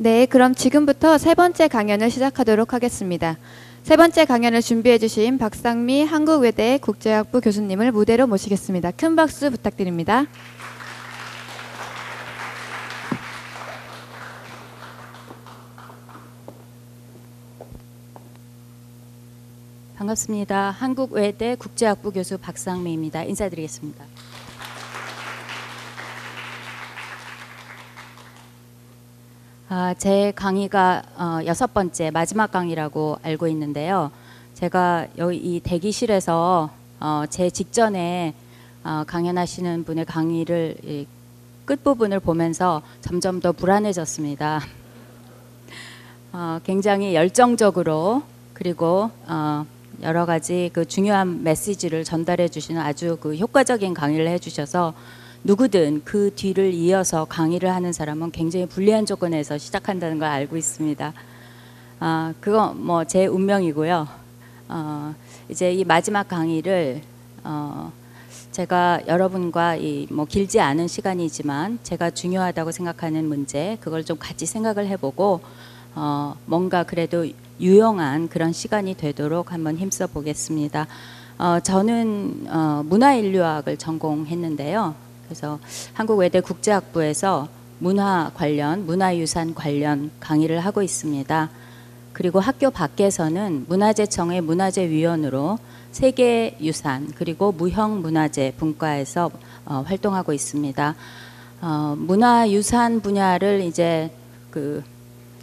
네, 그럼 지금부터 세 번째 강연을 시작하도록 하겠습니다. 세 번째 강연을 준비해 주신 박상미 한국외대 국제학부 교수님을 무대로 모시겠습니다. 큰 박수 부탁드립니다. 반갑습니다. 한국외대 국제학부 교수 박상미입니다. 인사드리겠습니다. 제 강의가 6번째 마지막 강의라고 알고 있는데요. 제가 여기 이 대기실에서 제 직전에 강연하시는 분의 강의를 끝부분을 보면서 점점 더 불안해졌습니다. 굉장히 열정적으로 그리고 여러 가지 그 중요한 메시지를 전달해 주시는 아주 그 효과적인 강의를 해 주셔서 누구든 그 뒤를 이어서 강의를 하는 사람은 굉장히 불리한 조건에서 시작한다는 걸 알고 있습니다. 그거 뭐 제 운명이고요. 이제 이 마지막 강의를 제가 여러분과 뭐 길지 않은 시간이지만 제가 중요하다고 생각하는 문제 그걸 좀 같이 생각을 해보고 뭔가 그래도 유용한 그런 시간이 되도록 한번 힘써 보겠습니다. 저는 문화인류학을 전공했는데요. 그래서 한국외대 국제학부에서 문화 관련, 문화유산 관련 강의를 하고 있습니다. 그리고 학교 밖에서는 문화재청의 문화재위원으로 세계유산 그리고 무형문화재 분과에서 활동하고 있습니다. 문화유산 분야를 이제 그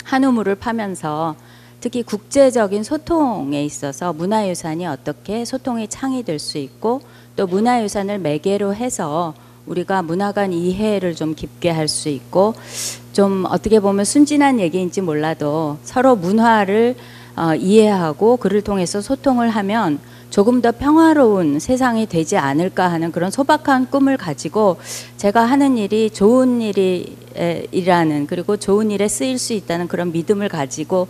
한 우물을 파면서 특히 국제적인 소통에 있어서 문화유산이 어떻게 소통의 창이 될 수 있고 또 문화유산을 매개로 해서 우리가 문화 간 이해를 좀 깊게 할 수 있고 좀 어떻게 보면 순진한 얘기인지 몰라도 서로 문화를 이해하고 그를 통해서 소통을 하면 조금 더 평화로운 세상이 되지 않을까 하는 그런 소박한 꿈을 가지고 제가 하는 일이 좋은 일이라는 그리고 좋은 일에 쓰일 수 있다는 그런 믿음을 가지고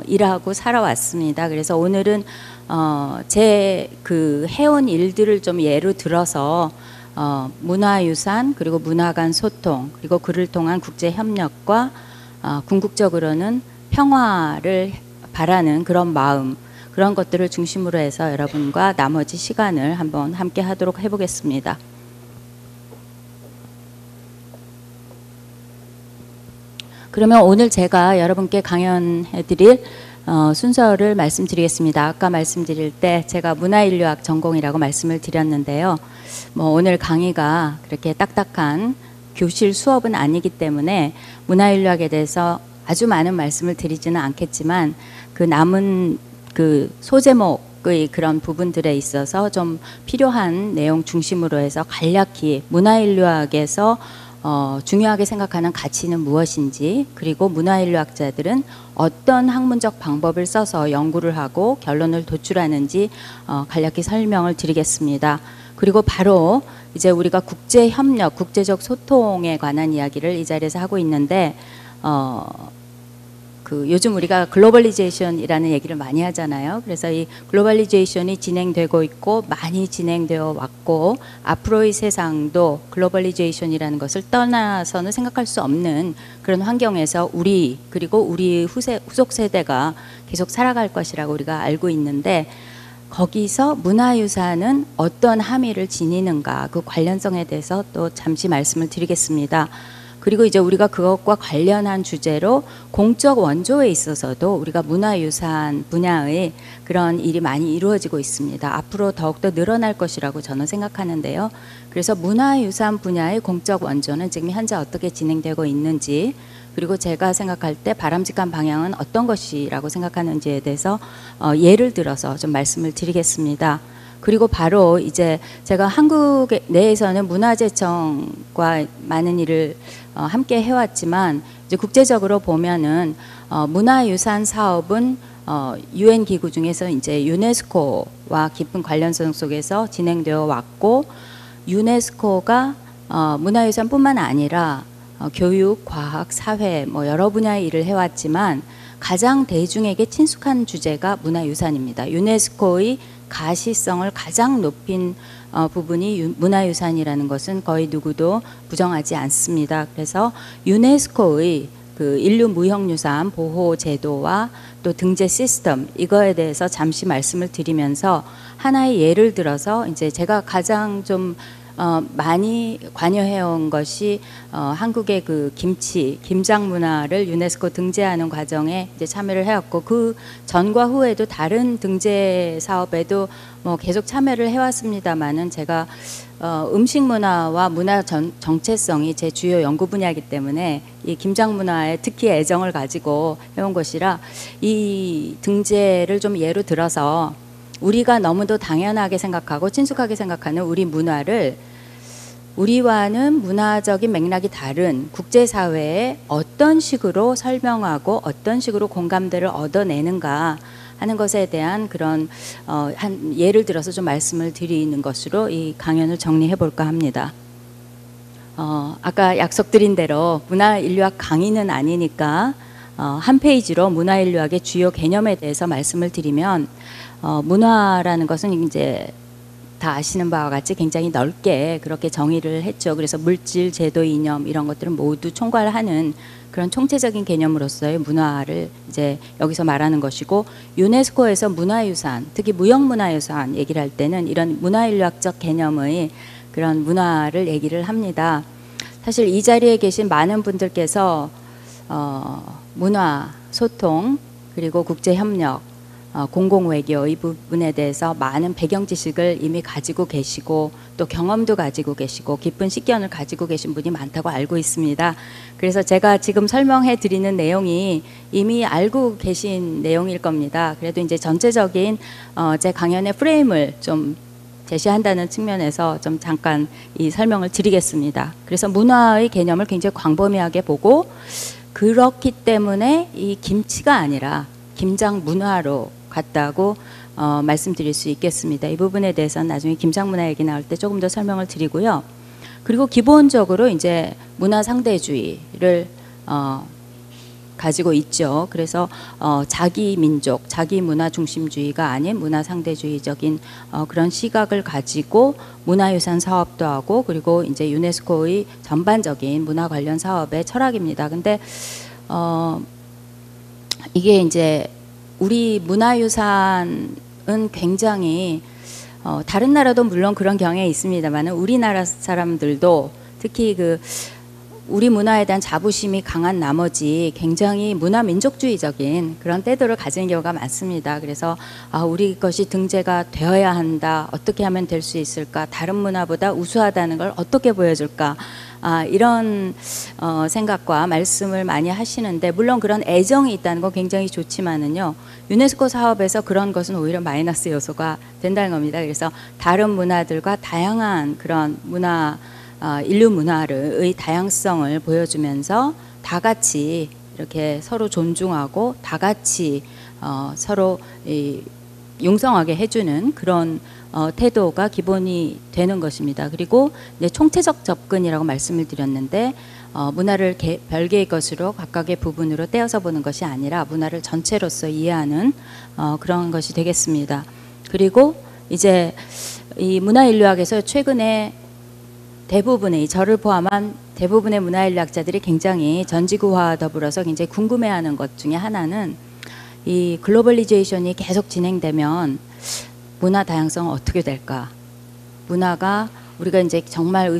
일하고 살아왔습니다. 그래서 오늘은 제 그 해온 일들을 좀 예로 들어서 문화유산 그리고 문화 간 소통 그리고 그를 통한 국제협력과 궁극적으로는 평화를 바라는 그런 마음 그런 것들을 중심으로 해서 여러분과 나머지 시간을 한번 함께 하도록 해보겠습니다. 그러면 오늘 제가 여러분께 강연해드릴 순서를 말씀드리겠습니다. 아까 말씀드릴 때 제가 문화인류학 전공이라고 말씀을 드렸는데요. 뭐 오늘 강의가 그렇게 딱딱한 교실 수업은 아니기 때문에 문화인류학에 대해서 아주 많은 말씀을 드리지는 않겠지만 그 남은 그 소제목의 그런 부분들에 있어서 좀 필요한 내용 중심으로 해서 간략히 문화인류학에서 중요하게 생각하는 가치는 무엇인지 그리고 문화인류학자들은 어떤 학문적 방법을 써서 연구를 하고 결론을 도출하는지 간략히 설명을 드리겠습니다. 그리고 바로 이제 우리가 국제협력, 국제적 소통에 관한 이야기를 이 자리에서 하고 있는데 그 요즘 우리가 글로벌리제이션이라는 얘기를 많이 하잖아요. 그래서 이 글로벌리제이션이 진행되고 있고 많이 진행되어 왔고 앞으로의 세상도 글로벌리제이션이라는 것을 떠나서는 생각할 수 없는 그런 환경에서 우리 그리고 우리 후속 세대가 계속 살아갈 것이라고 우리가 알고 있는데 거기서 문화유산은 어떤 함의를 지니는가 그 관련성에 대해서 또 잠시 말씀을 드리겠습니다. 그리고 이제 우리가 그것과 관련한 주제로 공적 원조에 있어서도 우리가 문화유산 분야의 그런 일이 많이 이루어지고 있습니다. 앞으로 더욱더 늘어날 것이라고 저는 생각하는데요. 그래서 문화유산 분야의 공적 원조는 지금 현재 어떻게 진행되고 있는지 그리고 제가 생각할 때 바람직한 방향은 어떤 것이라고 생각하는지에 대해서 예를 들어서 좀 말씀을 드리겠습니다. 그리고 바로 이제 제가 한국 내에서는 문화재청과 많은 일을 함께 해왔지만 이제 국제적으로 보면은 문화유산 사업은 UN 기구 중에서 이제 유네스코와 깊은 관련성 속에서 진행되어 왔고 유네스코가 문화유산뿐만 아니라 교육, 과학, 사회 뭐 여러 분야의 일을 해왔지만 가장 대중에게 친숙한 주제가 문화유산입니다. 유네스코의 가시성을 가장 높인 부분이 문화유산이라는 것은 거의 누구도 부정하지 않습니다. 그래서 유네스코의 그 인류 무형유산 보호 제도와 또 등재 시스템 이거에 대해서 잠시 말씀을 드리면서 하나의 예를 들어서 이제 제가 가장 좀 많이 관여해온 것이 한국의 그 김장 문화를 유네스코 등재하는 과정에 이제 참여를 해왔고 그 전과 후에도 다른 등재 사업에도 뭐 계속 참여를 해왔습니다만은 제가 음식 문화와 문화 정체성이 제 주요 연구 분야이기 때문에 이 김장 문화에 특히 애정을 가지고 해온 것이라 이 등재를 좀 예로 들어서 우리가 너무도 당연하게 생각하고 친숙하게 생각하는 우리 문화를 우리와는 문화적인 맥락이 다른 국제사회에 어떤 식으로 설명하고 어떤 식으로 공감대를 얻어내는가 하는 것에 대한 그런 한 예를 들어서 좀 말씀을 드리는 것으로 이 강연을 정리해 볼까 합니다. 아까 약속드린 대로 문화인류학 강의는 아니니까 한 페이지로 문화인류학의 주요 개념에 대해서 말씀을 드리면 문화라는 것은 이제 다 아시는 바와 같이 굉장히 넓게 그렇게 정의를 했죠. 그래서 물질, 제도, 이념 이런 것들을 모두 총괄하는 그런 총체적인 개념으로서의 문화를 이제 여기서 말하는 것이고 유네스코에서 문화유산, 특히 무형문화유산 얘기를 할 때는 이런 문화인류학적 개념의 그런 문화를 얘기를 합니다. 사실 이 자리에 계신 많은 분들께서 문화, 소통, 그리고 국제협력, 공공외교 이 부분에 대해서 많은 배경 지식을 이미 가지고 계시고 또 경험도 가지고 계시고 깊은 식견을 가지고 계신 분이 많다고 알고 있습니다. 그래서 제가 지금 설명해 드리는 내용이 이미 알고 계신 내용일 겁니다. 그래도 이제 전체적인 제 강연의 프레임을 좀 제시한다는 측면에서 좀 잠깐 이 설명을 드리겠습니다. 그래서 문화의 개념을 굉장히 광범위하게 보고 그렇기 때문에 이 김치가 아니라 김장 문화로 갔다고 말씀드릴 수 있겠습니다. 이 부분에 대해서는 나중에 김장 문화 얘기 나올 때 조금 더 설명을 드리고요. 그리고 기본적으로 이제 문화 상대주의를 가지고 있죠. 그래서 자기 민족, 자기 문화 중심주의가 아닌 문화 상대주의적인 그런 시각을 가지고 문화유산 사업도 하고 그리고 이제 유네스코의 전반적인 문화 관련 사업의 철학입니다. 근데 이게 이제 우리 문화유산은 굉장히 다른 나라도 물론 그런 경향이 있습니다만 우리나라 사람들도 특히 그 우리 문화에 대한 자부심이 강한 나머지 굉장히 문화 민족주의적인 그런 태도를 가지는 경우가 많습니다. 그래서 우리 것이 등재가 되어야 한다. 어떻게 하면 될 수 있을까? 다른 문화보다 우수하다는 걸 어떻게 보여줄까? 이런 생각과 말씀을 많이 하시는데 물론 그런 애정이 있다는 건 굉장히 좋지만은요. 유네스코 사업에서 그런 것은 오히려 마이너스 요소가 된다는 겁니다. 그래서 다른 문화들과 다양한 그런 인류 문화의 다양성을 보여주면서 다 같이 이렇게 서로 존중하고 다 같이 서로 융성하게 해주는 그런 태도가 기본이 되는 것입니다. 그리고 이제 총체적 접근이라고 말씀을 드렸는데 문화를 별개의 것으로 각각의 부분으로 떼어서 보는 것이 아니라 문화를 전체로서 이해하는 그런 것이 되겠습니다. 그리고 이제 이 문화인류학에서 최근에 대부분의 저를 포함한 대부분의 문화인류학자들이 굉장히 전지구화와 더불어서 굉장히 궁금해하는 것 중에 하나는 이 글로벌리제이션이 계속 진행되면 문화 다양성은 어떻게 될까? 문화가 우리가 이제 정말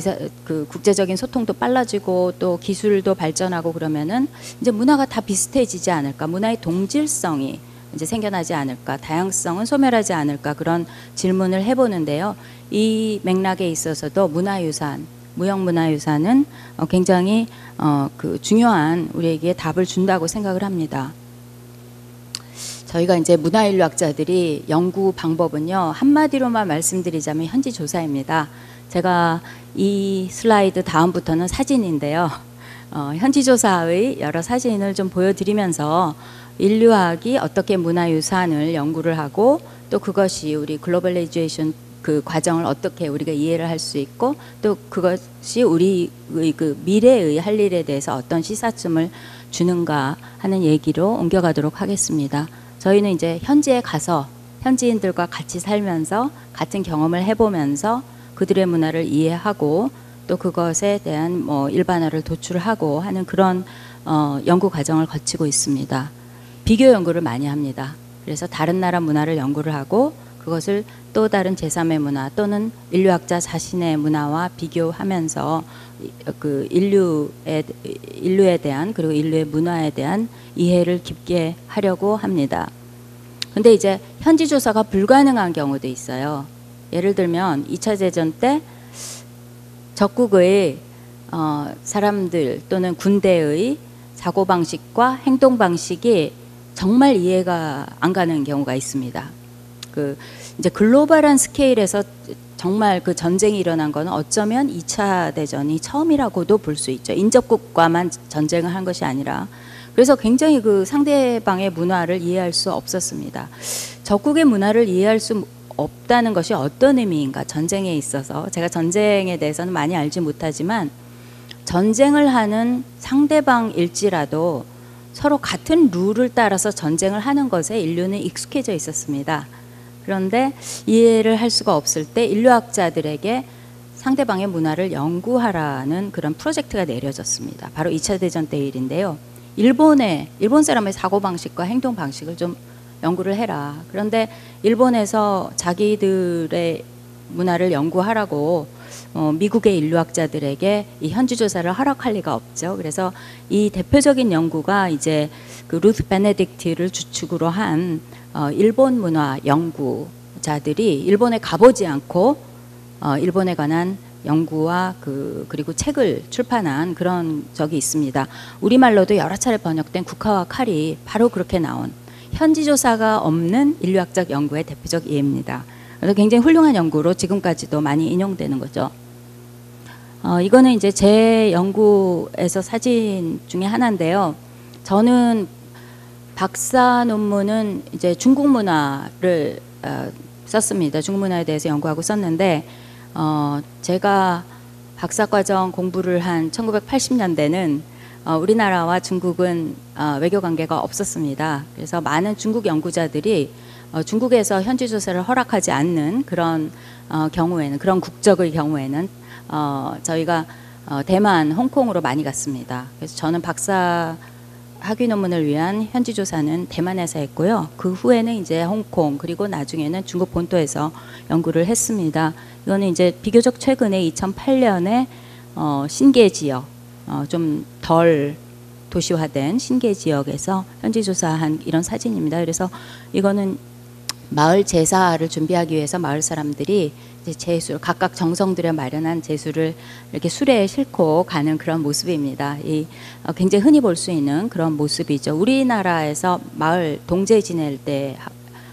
그 국제적인 소통도 빨라지고 또 기술도 발전하고 그러면은 이제 문화가 다 비슷해지지 않을까? 문화의 동질성이 이제 생겨나지 않을까? 다양성은 소멸하지 않을까? 그런 질문을 해보는데요. 이 맥락에 있어서도 문화유산, 무형문화유산은 굉장히 그 중요한 우리에게 답을 준다고 생각을 합니다. 저희가 이제 문화인류학자들이 연구 방법은요, 한마디로만 말씀드리자면 현지 조사입니다. 제가 이 슬라이드 다음부터는 사진인데요. 현지 조사의 여러 사진을 좀 보여드리면서 인류학이 어떻게 문화유산을 연구를 하고 또 그것이 우리 글로벌리제이션 그 과정을 어떻게 우리가 이해를 할 수 있고 또 그것이 우리의 그 미래의 할 일에 대해서 어떤 시사점을 주는가 하는 얘기로 옮겨가도록 하겠습니다. 저희는 이제 현지에 가서 현지인들과 같이 살면서 같은 경험을 해보면서 그들의 문화를 이해하고 또 그것에 대한 일반화를 도출하고 하는 그런 연구 과정을 거치고 있습니다. 비교 연구를 많이 합니다. 그래서 다른 나라 문화를 연구를 하고 그것을 또 다른 제3의 문화 또는 인류학자 자신의 문화와 비교하면서 그 인류에 대한 그리고 인류의 문화에 대한 이해를 깊게 하려고 합니다. 근데 이제 현지 조사가 불가능한 경우도 있어요. 예를 들면 2차 대전 때 적국의 사람들 또는 군대의 사고방식과 행동방식이 정말 이해가 안 가는 경우가 있습니다. 그 이제 글로벌한 스케일에서 정말 그 전쟁이 일어난 거는 어쩌면 2차 대전이 처음이라고도 볼 수 있죠. 인접국과만 전쟁을 한 것이 아니라. 그래서 굉장히 그 상대방의 문화를 이해할 수 없었습니다. 적국의 문화를 이해할 수 없다는 것이 어떤 의미인가? 전쟁에 있어서 제가 전쟁에 대해서는 많이 알지 못하지만 전쟁을 하는 상대방일지라도 서로 같은 룰을 따라서 전쟁을 하는 것에 인류는 익숙해져 있었습니다. 그런데 이해를 할 수가 없을 때 인류학자들에게 상대방의 문화를 연구하라는 그런 프로젝트가 내려졌습니다. 바로 2차 대전 때 일인데요. 일본 사람의 사고방식과 행동방식을 좀 연구를 해라. 그런데 일본에서 자기들의 문화를 연구하라고 미국의 인류학자들에게 이 현지 조사를 허락할 리가 없죠. 그래서 이 대표적인 연구가 이제 그 루트 베네딕트를 주축으로 한 일본 문화 연구자들이 일본에 가보지 않고 일본에 관한 연구와 그리고 책을 출판한 그런 적이 있습니다. 우리말로도 여러 차례 번역된 국화와 칼이 바로 그렇게 나온 현지 조사가 없는 인류학적 연구의 대표적 예입니다. 그래서 굉장히 훌륭한 연구로 지금까지도 많이 인용되는 거죠. 이거는 이제 제 연구에서 사진 중에 하나인데요. 저는 박사 논문은 이제 중국 문화를 썼습니다. 중국 문화에 대해서 연구하고 썼는데 제가 박사과정 공부를 한 1980년대는 우리나라와 중국은 외교 관계가 없었습니다. 그래서 많은 중국 연구자들이 중국에서 현지 조사를 허락하지 않는 그런 경우에는 그런 국적의 경우에는 저희가 대만, 홍콩으로 많이 갔습니다. 그래서 저는 박사 학위 논문을 위한 현지 조사는 대만에서 했고요. 그 후에는 이제 홍콩 그리고 나중에는 중국 본토에서 연구를 했습니다. 이거는 이제 비교적 최근에 2008년에 신계 지역 좀 덜 도시화된 신계 지역에서 현지 조사한 이런 사진입니다. 그래서 이거는 마을 제사를 준비하기 위해서 마을 사람들이 이제 제술 각각 정성 들여 마련한 제술을 이렇게 수레에 싣고 가는 그런 모습입니다. 굉장히 흔히 볼 수 있는 그런 모습이죠. 우리나라에서 마을 동제 지낼 때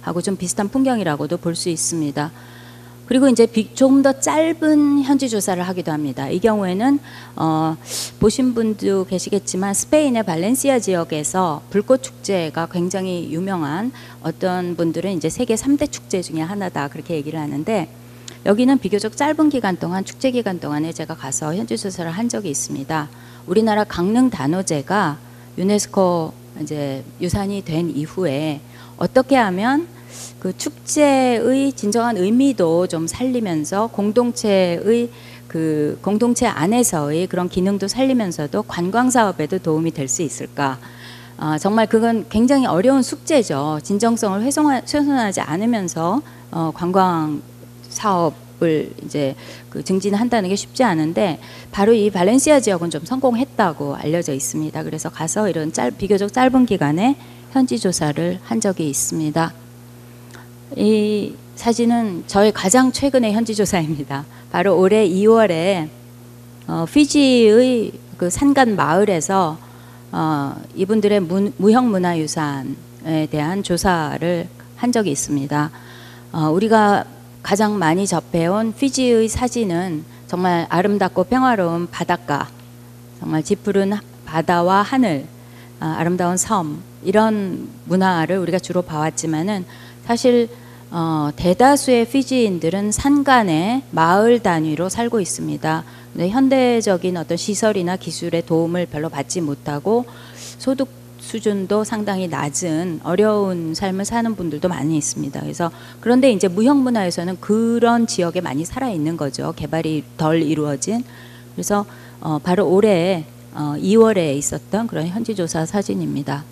하고 좀 비슷한 풍경이라고도 볼 수 있습니다. 그리고 이제 좀 더 짧은 현지 조사를 하기도 합니다. 이 경우에는 보신 분도 계시겠지만 스페인의 발렌시아 지역에서 불꽃 축제가 굉장히 유명한 어떤 분들은 이제 세계 3대 축제 중에 하나다 그렇게 얘기를 하는데 여기는 비교적 짧은 기간 동안 축제 기간 동안에 제가 가서 현지 조사를 한 적이 있습니다. 우리나라 강릉 단오제가 유네스코 이제 유산이 된 이후에 어떻게 하면 그 축제의 진정한 의미도 좀 살리면서 공동체 안에서의 그런 기능도 살리면서도 관광 사업에도 도움이 될 수 있을까? 정말 그건 굉장히 어려운 숙제죠. 진정성을 훼손하지 않으면서 관광 사업을 이제 증진한다는 게 쉽지 않은데 바로 이 발렌시아 지역은 좀 성공했다고 알려져 있습니다. 그래서 가서 이런 비교적 짧은 기간에 현지 조사를 한 적이 있습니다. 이 사진은 저의 가장 최근의 현지 조사입니다. 바로 올해 2월에 피지의 그 산간 마을에서 이분들의 무형문화유산에 대한 조사를 한 적이 있습니다. 우리가 가장 많이 접해온 피지의 사진은 정말 아름답고 평화로운 바닷가, 정말 짙푸른 바다와 하늘, 아름다운 섬 이런 문화를 우리가 주로 봐왔지만은 사실 대다수의 피지인들은 산간에 마을 단위로 살고 있습니다. 근데 현대적인 어떤 시설이나 기술의 도움을 별로 받지 못하고 소득 수준도 상당히 낮은 어려운 삶을 사는 분들도 많이 있습니다. 그래서 그런데 이제 무형문화에서는 그런 지역에 많이 살아 있는 거죠. 개발이 덜 이루어진. 그래서 바로 올해 2월에 있었던 그런 현지조사 사진입니다.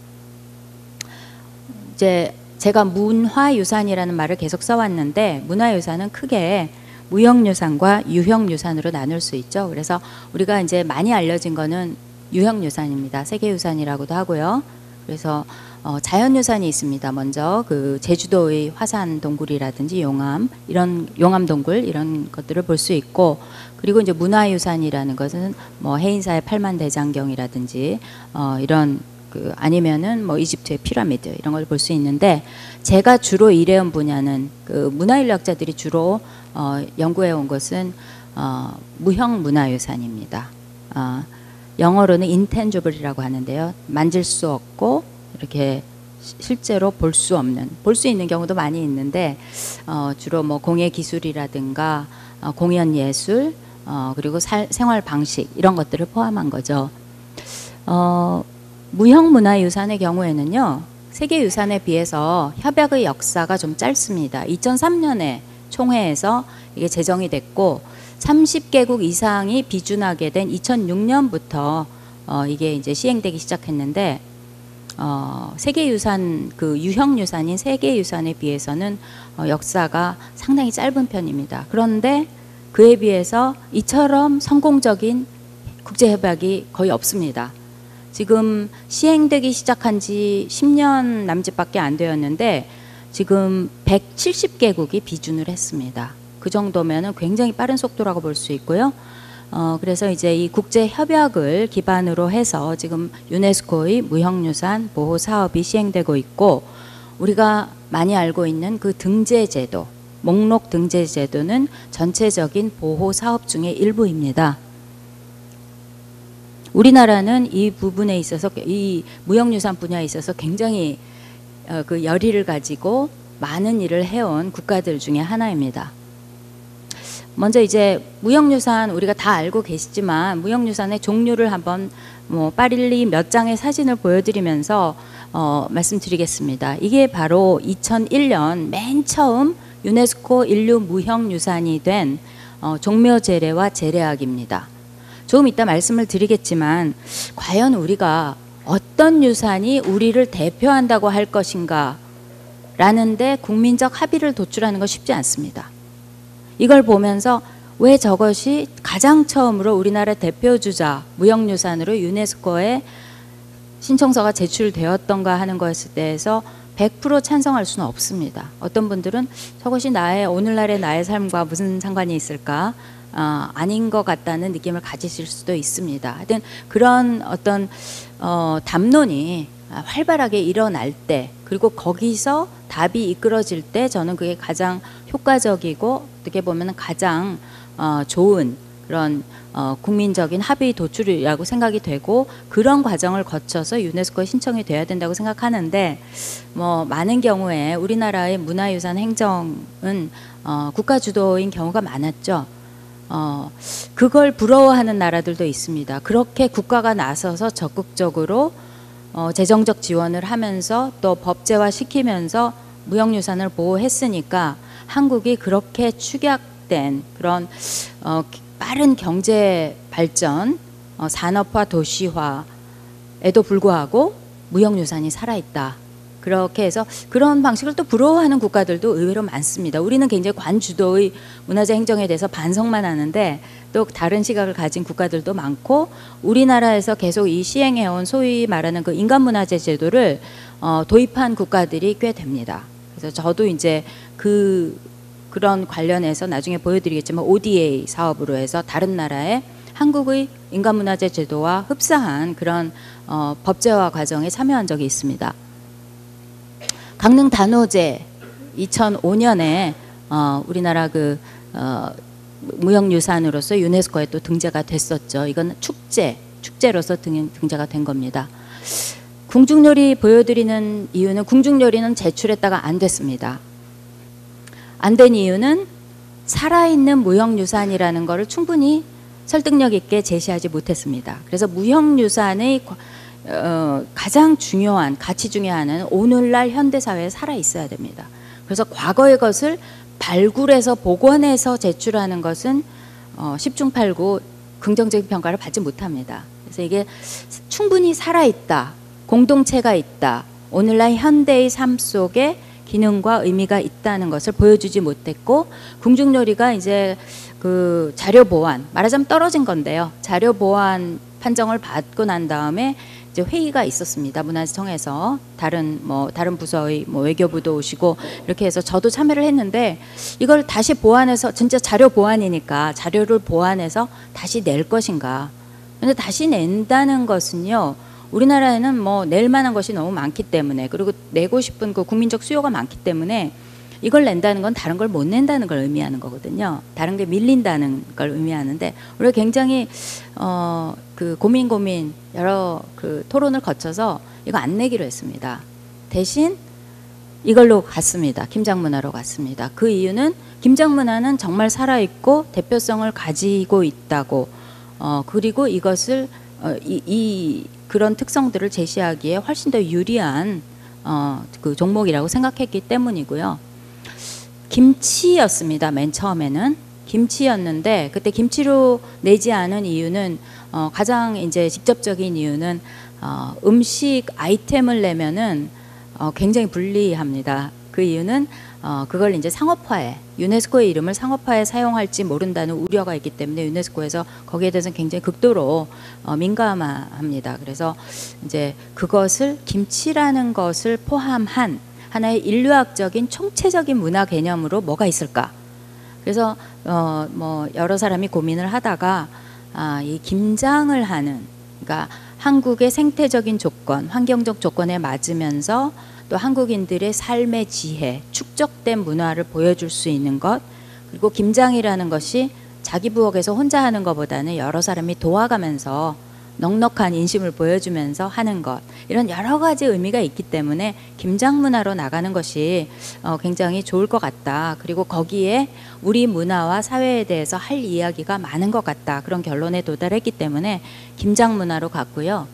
이제 제가 문화유산이라는 말을 계속 써왔는데 문화유산은 크게 무형유산과 유형유산으로 나눌 수 있죠. 그래서 우리가 이제 많이 알려진 거는 유형유산입니다. 세계유산이라고도 하고요. 그래서 자연유산이 있습니다. 먼저 그 제주도의 화산 동굴이라든지 용암 동굴 이런 것들을 볼 수 있고, 그리고 이제 문화유산이라는 것은 뭐 해인사의 팔만대장경이라든지 이런 아니면은 뭐 이집트의 피라미드 이런 걸 볼 수 있는데, 제가 주로 일해온 분야는 그 문화인류학자들이 주로 연구해 온 것은 무형 문화유산입니다. 영어로는 intangible이라고 하는데요. 만질 수 없고 이렇게 실제로 볼 수 없는, 볼 수 있는 경우도 많이 있는데 주로 뭐 공예 기술이라든가 공연 예술 그리고 생활 방식 이런 것들을 포함한 거죠. 무형 문화유산의 경우에는요, 세계유산에 비해서 협약의 역사가 좀 짧습니다. 2003년에 총회에서 이게 제정이 됐고 30개국 이상이 비준하게 된 2006년부터 이게 이제 시행되기 시작했는데, 세계유산 그 유형유산인 세계유산에 비해서는 역사가 상당히 짧은 편입니다. 그런데 그에 비해서 이처럼 성공적인 국제협약이 거의 없습니다. 지금 시행되기 시작한 지 10년 남짓밖에 안 되었는데 지금 170개국이 비준을 했습니다. 그 정도면은 굉장히 빠른 속도라고 볼 수 있고요. 그래서 이제 이 국제 협약을 기반으로 해서 지금 유네스코의 무형유산 보호 사업이 시행되고 있고, 우리가 많이 알고 있는 그 등재 제도, 목록 등재 제도는 전체적인 보호 사업 중의 일부입니다. 우리나라는 이 부분에 있어서, 이 무형유산 분야에 있어서 굉장히 그 열의를 가지고 많은 일을 해온 국가들 중에 하나입니다. 먼저 이제 무형유산 우리가 다 알고 계시지만 무형유산의 종류를 한번 뭐 빠릴리 몇 장의 사진을 보여드리면서 말씀드리겠습니다. 이게 바로 2001년 맨 처음 유네스코 인류 무형유산이 된 종묘제례와 제례악입니다. 조금 이따 말씀을 드리겠지만 과연 우리가 어떤 유산이 우리를 대표한다고 할 것인가 라는데 국민적 합의를 도출하는 건 쉽지 않습니다. 이걸 보면서 왜 저것이 가장 처음으로 우리나라 대표주자 무형유산으로 유네스코에 신청서가 제출되었던가 하는 것에 대해서 100% 찬성할 수는 없습니다. 어떤 분들은 저것이 오늘날의 나의 삶과 무슨 상관이 있을까? 아닌 것 같다는 느낌을 가지실 수도 있습니다. 하여튼 그런 어떤 담론이 활발하게 일어날 때, 그리고 거기서 답이 이끌어질 때 저는 그게 가장 효과적이고 어떻게 보면 가장 좋은 그런 국민적인 합의 도출이라고 생각이 되고, 그런 과정을 거쳐서 유네스코에 신청이 돼야 된다고 생각하는데, 뭐 많은 경우에 우리나라의 문화유산 행정은 국가 주도인 경우가 많았죠. 그걸 부러워하는 나라들도 있습니다. 그렇게 국가가 나서서 적극적으로 재정적 지원을 하면서 또 법제화 시키면서 무형유산을 보호했으니까 한국이 그렇게 축약된 그런 빠른 경제 발전, 산업화, 도시화에도 불구하고 무형유산이 살아있다. 그렇게 해서 그런 방식을 또 부러워하는 국가들도 의외로 많습니다. 우리는 굉장히 관주도의 문화재 행정에 대해서 반성만 하는데 또 다른 시각을 가진 국가들도 많고, 우리나라에서 계속 이 시행해온 소위 말하는 그 인간문화재 제도를 도입한 국가들이 꽤 됩니다. 그래서 저도 이제 그런 관련해서 나중에 보여드리겠지만 ODA 사업으로 해서 다른 나라의 한국의 인간문화재 제도와 흡사한 그런 법제화 과정에 참여한 적이 있습니다. 강릉 단오제 2005년에 우리나라 무형유산으로서 유네스코에 또 등재가 됐었죠. 이건 축제로서 등재가 된 겁니다. 궁중요리 보여드리는 이유는, 궁중요리는 제출했다가 안 됐습니다. 안 된 이유는 살아있는 무형유산이라는 것을 충분히 설득력 있게 제시하지 못했습니다. 그래서 무형유산의 가장 중요한, 가치 중에 하나는 오늘날 현대사회에 살아있어야 됩니다. 그래서 과거의 것을 발굴해서 복원해서 제출하는 것은 10중 8구 긍정적인 평가를 받지 못합니다. 그래서 이게 충분히 살아있다, 공동체가 있다, 오늘날 현대의 삶 속에 기능과 의미가 있다는 것을 보여주지 못했고, 궁중놀이가 이제 그 자료 보완, 말하자면 떨어진 건데요. 자료 보완 판정을 받고 난 다음에 이제 회의가 있었습니다. 문화청에서 다른 부서의 외교부도 오시고 이렇게 해서 저도 참여를 했는데, 이걸 다시 보완해서, 진짜 자료 보완이니까 자료를 보완해서 다시 낼 것인가. 근데 다시 낸다는 것은요, 우리나라에는 낼 만한 것이 너무 많기 때문에, 그리고 내고 싶은 그 국민적 수요가 많기 때문에 이걸 낸다는 건 다른 걸 못 낸다는 걸 의미하는 거거든요. 다른 게 밀린다는 걸 의미하는데, 우리가 굉장히 그 고민 여러 그 토론을 거쳐서 이거 안 내기로 했습니다. 대신 이걸로 갔습니다. 김장문화로 갔습니다. 그 이유는 김장문화는 정말 살아있고 대표성을 가지고 있다고, 그리고 이것을 그런 특성들을 제시하기에 훨씬 더 유리한 그 종목이라고 생각했기 때문이고요. 김치였습니다. 맨 처음에는 김치였는데, 그때 김치로 내지 않은 이유는 가장 이제 직접적인 이유는 음식 아이템을 내면은 굉장히 불리합니다. 그 이유는 그걸 이제 상업화에, 유네스코의 이름을 상업화에 사용할지 모른다는 우려가 있기 때문에 유네스코에서 거기에 대해서는 굉장히 극도로 민감합니다. 그래서 이제 그것을, 김치라는 것을 포함한 하나의 인류학적인 총체적인 문화 개념으로 뭐가 있을까? 그래서 여러 사람이 고민을 하다가 이 김장을 하는, 그러니까 한국의 생태적인 조건, 환경적 조건에 맞으면서 또 한국인들의 삶의 지혜, 축적된 문화를 보여줄 수 있는 것, 그리고 김장이라는 것이 자기 부엌에서 혼자 하는 것보다는 여러 사람이 도와가면서 넉넉한 인심을 보여주면서 하는 것, 이런 여러 가지 의미가 있기 때문에 김장 문화로 나가는 것이 굉장히 좋을 것 같다. 그리고 거기에 우리 문화와 사회에 대해서 할 이야기가 많은 것 같다. 그런 결론에 도달했기 때문에 김장 문화로 갔고요.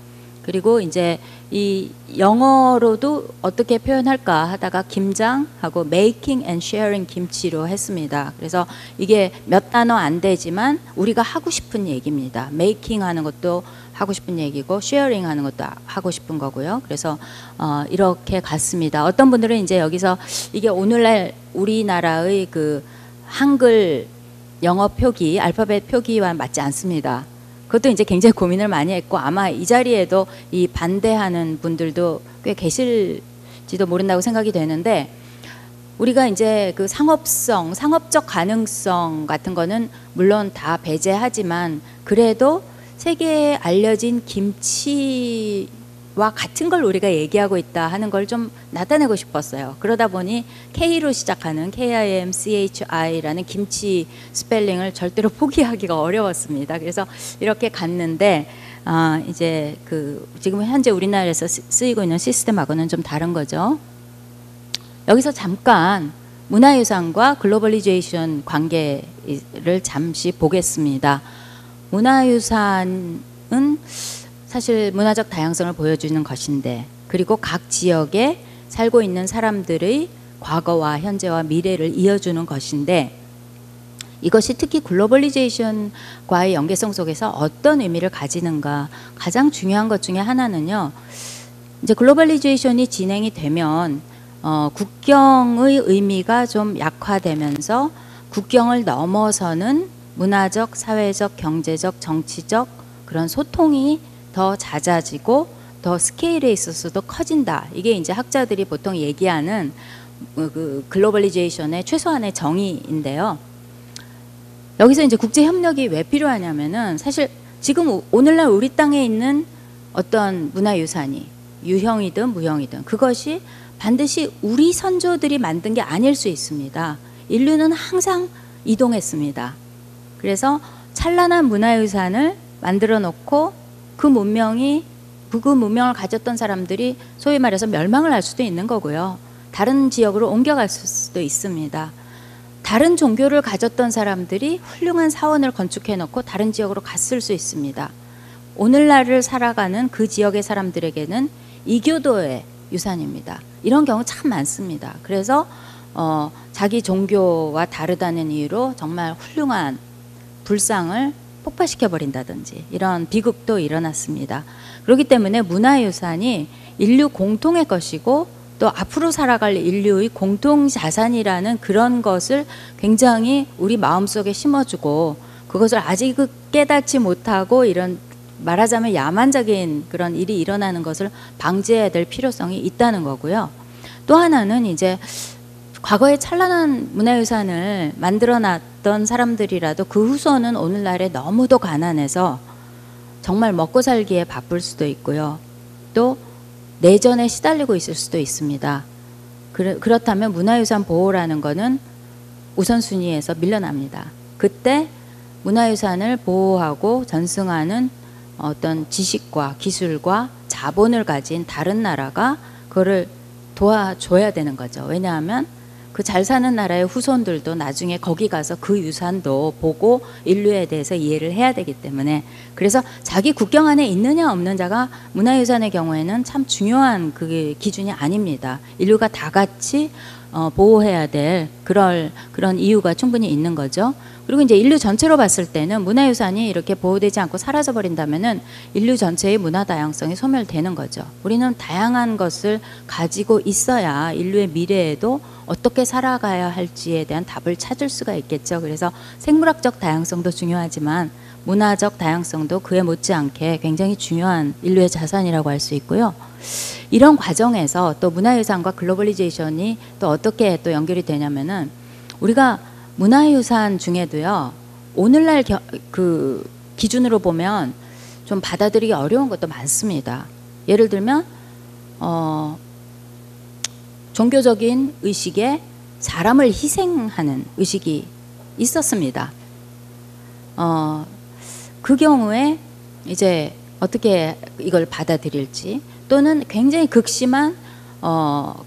그리고 이제 이 영어로도 어떻게 표현할까 하다가 김장하고 making and sharing 김치로 했습니다. 그래서 이게 몇 단어 안 되지만 우리가 하고 싶은 얘기입니다. making 하는 것도 하고 싶은 얘기고 sharing 하는 것도 하고 싶은 거고요. 그래서 이렇게 갔습니다. 어떤 분들은 이제 여기서 이게 오늘날 우리나라의 그 한글 영어 표기, 알파벳 표기와 맞지 않습니다. 그것도 이제 굉장히 고민을 많이 했고, 아마 이 자리에도 이 반대하는 분들도 꽤 계실지도 모른다고 생각이 되는데, 우리가 이제 그 상업적 가능성 같은 거는 물론 다 배제하지만, 그래도 세계에 알려진 김치와 같은 걸 우리가 얘기하고 있다 하는 걸 좀 나타내고 싶었어요. 그러다 보니 K로 시작하는 KIMCHI라는 김치 스펠링을 절대로 포기하기가 어려웠습니다. 그래서 이렇게 갔는데, 이제 그 지금 현재 우리나라에서 쓰이고 있는 시스템하고는 좀 다른 거죠. 여기서 잠깐 문화유산과 글로벌리제이션 관계를 잠시 보겠습니다. 문화유산은 사실 문화적 다양성을 보여주는 것인데, 그리고 각 지역에 살고 있는 사람들의 과거와 현재와 미래를 이어주는 것인데, 이것이 특히 글로벌리제이션과의 연계성 속에서 어떤 의미를 가지는가, 가장 중요한 것 중에 하나는요, 이제 글로벌리제이션이 진행이 되면 국경의 의미가 좀 약화되면서 국경을 넘어서는 문화적, 사회적, 경제적, 정치적 그런 소통이 더 잦아지고 더 스케일에 있어서도 커진다. 이게 이제 학자들이 보통 얘기하는 그 글로벌리제이션의 최소한의 정의인데요. 여기서 이제 국제 협력이 왜 필요하냐면은, 사실 지금 오늘날 우리 땅에 있는 어떤 문화유산이 유형이든 무형이든 그것이 반드시 우리 선조들이 만든 게 아닐 수 있습니다. 인류는 항상 이동했습니다. 그래서 찬란한 문화유산을 만들어 놓고 그 문명을 가졌던 사람들이 소위 말해서 멸망을 할 수도 있는 거고요. 다른 지역으로 옮겨갈 수도 있습니다. 다른 종교를 가졌던 사람들이 훌륭한 사원을 건축해 놓고 다른 지역으로 갔을 수 있습니다. 오늘날을 살아가는 그 지역의 사람들에게는 이교도의 유산입니다. 이런 경우 참 많습니다. 그래서 자기 종교와 다르다는 이유로 정말 훌륭한 불상을 폭파시켜 버린다든지 이런 비극도 일어났습니다. 그렇기 때문에 문화유산이 인류 공통의 것이고 또 앞으로 살아갈 인류의 공통 자산이라는 그런 것을 굉장히 우리 마음속에 심어주고, 그것을 아직 깨닫지 못하고 이런 말하자면 야만적인 그런 일이 일어나는 것을 방지해야 될 필요성이 있다는 거고요. 또 하나는 이제 과거에 찬란한 문화유산을 만들어놨던 사람들이라도 그 후손은 오늘날에 너무도 가난해서 정말 먹고 살기에 바쁠 수도 있고요. 또 내전에 시달리고 있을 수도 있습니다. 그렇다면 문화유산 보호라는 거는 우선순위에서 밀려납니다. 그때 문화유산을 보호하고 전승하는 어떤 지식과 기술과 자본을 가진 다른 나라가 그거를 도와줘야 되는 거죠. 왜냐하면 그 잘 사는 나라의 후손들도 나중에 거기 가서 그 유산도 보고 인류에 대해서 이해를 해야 되기 때문에, 그래서 자기 국경 안에 있느냐 없느냐가 문화유산의 경우에는 참 중요한 그 기준이 아닙니다. 인류가 다 같이 보호해야 될 그런 이유가 충분히 있는 거죠. 그리고 이제 인류 전체로 봤을 때는 문화유산이 이렇게 보호되지 않고 사라져 버린다면은 인류 전체의 문화 다양성이 소멸되는 거죠. 우리는 다양한 것을 가지고 있어야 인류의 미래에도 어떻게 살아가야 할지에 대한 답을 찾을 수가 있겠죠. 그래서 생물학적 다양성도 중요하지만 문화적 다양성도 그에 못지않게 굉장히 중요한 인류의 자산이라고 할 수 있고요. 이런 과정에서 또 문화유산과 글로벌리제이션이 또 어떻게 또 연결이 되냐면은, 우리가 문화유산 중에도요, 오늘날 그 기준으로 보면 좀 받아들이기 어려운 것도 많습니다. 예를 들면 종교적인 의식에 사람을 희생하는 의식이 있었습니다. 그 경우에 이제 어떻게 이걸 받아들일지, 또는 굉장히 극심한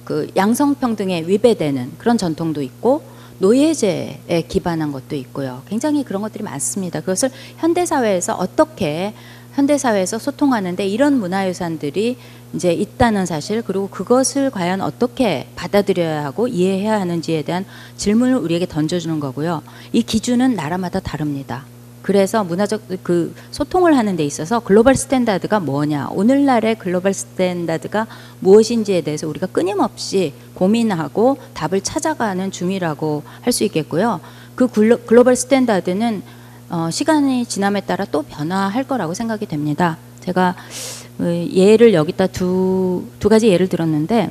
그 양성평등에 위배되는 그런 전통도 있고, 노예제에 기반한 것도 있고요. 굉장히 그런 것들이 많습니다. 그것을 현대사회에서 어떻게 현대사회에서 소통하는데 이런 문화유산들이 이제 있다는 사실, 그리고 그것을 과연 어떻게 받아들여야 하고 이해해야 하는지에 대한 질문을 우리에게 던져주는 거고요. 이 기준은 나라마다 다릅니다. 그래서 문화적 그 소통을 하는 데 있어서 글로벌 스탠다드가 뭐냐, 오늘날의 글로벌 스탠다드가 무엇인지에 대해서 우리가 끊임없이 고민하고 답을 찾아가는 중이라고 할 수 있겠고요. 그 글로벌 스탠다드는 시간이 지남에 따라 또 변화할 거라고 생각이 됩니다. 제가 예를 여기다 두 가지 예를 들었는데,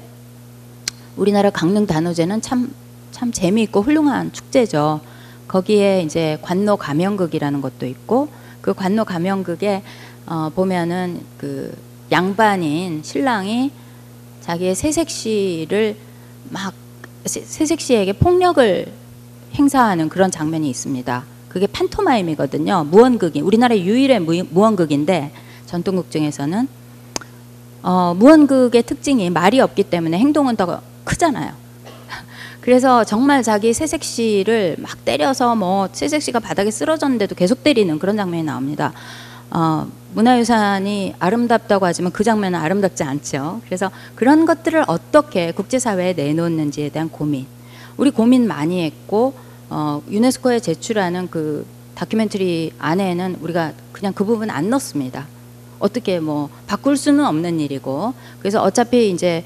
우리나라 강릉 단오제는 참 재미있고 훌륭한 축제죠. 거기에 이제 관노 가면극이라는 것도 있고, 그 관노 가면극에 보면은 그 양반인 신랑이 자기의 새색시를 막 새색시에게 폭력을 행사하는 그런 장면이 있습니다. 그게 판토마임이거든요. 무언극이 우리나라 유일의 무언극인데, 전통극 중에서는 무언극의 특징이 말이 없기 때문에 행동은 더 크잖아요. 그래서 정말 자기 새색시를 막 때려서 뭐 새색시가 바닥에 쓰러졌는데도 계속 때리는 그런 장면이 나옵니다. 문화유산이 아름답다고 하지만 그 장면은 아름답지 않죠. 그래서 그런 것들을 어떻게 국제사회에 내놓는지에 대한 고민, 우리 고민 많이 했고, 유네스코에 제출하는 그 다큐멘터리 안에는 우리가 그냥 그 부분 안 넣습니다. 어떻게 뭐 바꿀 수는 없는 일이고, 그래서 어차피 이제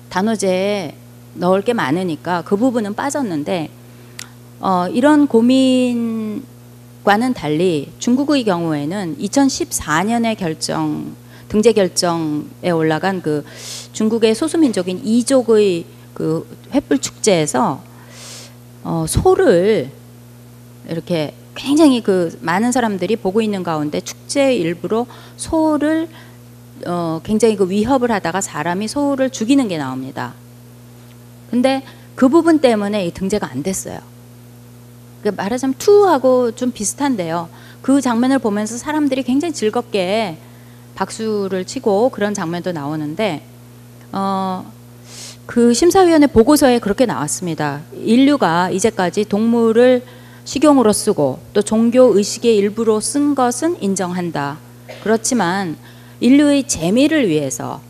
단오제에 넣을 게 많으니까 그 부분은 빠졌는데, 이런 고민과는 달리 중국의 경우에는 2014년에 등재 결정에 올라간 그 중국의 소수민족인 이족의 그 횃불 축제에서 소를 이렇게 굉장히 그 많은 사람들이 보고 있는 가운데 축제의 일부로 소를 굉장히 그 위협을 하다가 사람이 소를 죽이는 게 나옵니다. 근데 그 부분 때문에 이 등재가 안 됐어요. 그러니까 말하자면 투하고 좀 비슷한데요. 그 장면을 보면서 사람들이 굉장히 즐겁게 박수를 치고 그런 장면도 나오는데, 그 심사위원회 보고서에 그렇게 나왔습니다. 인류가 이제까지 동물을 식용으로 쓰고 또 종교 의식의 일부로 쓴 것은 인정한다. 그렇지만 인류의 재미를 위해서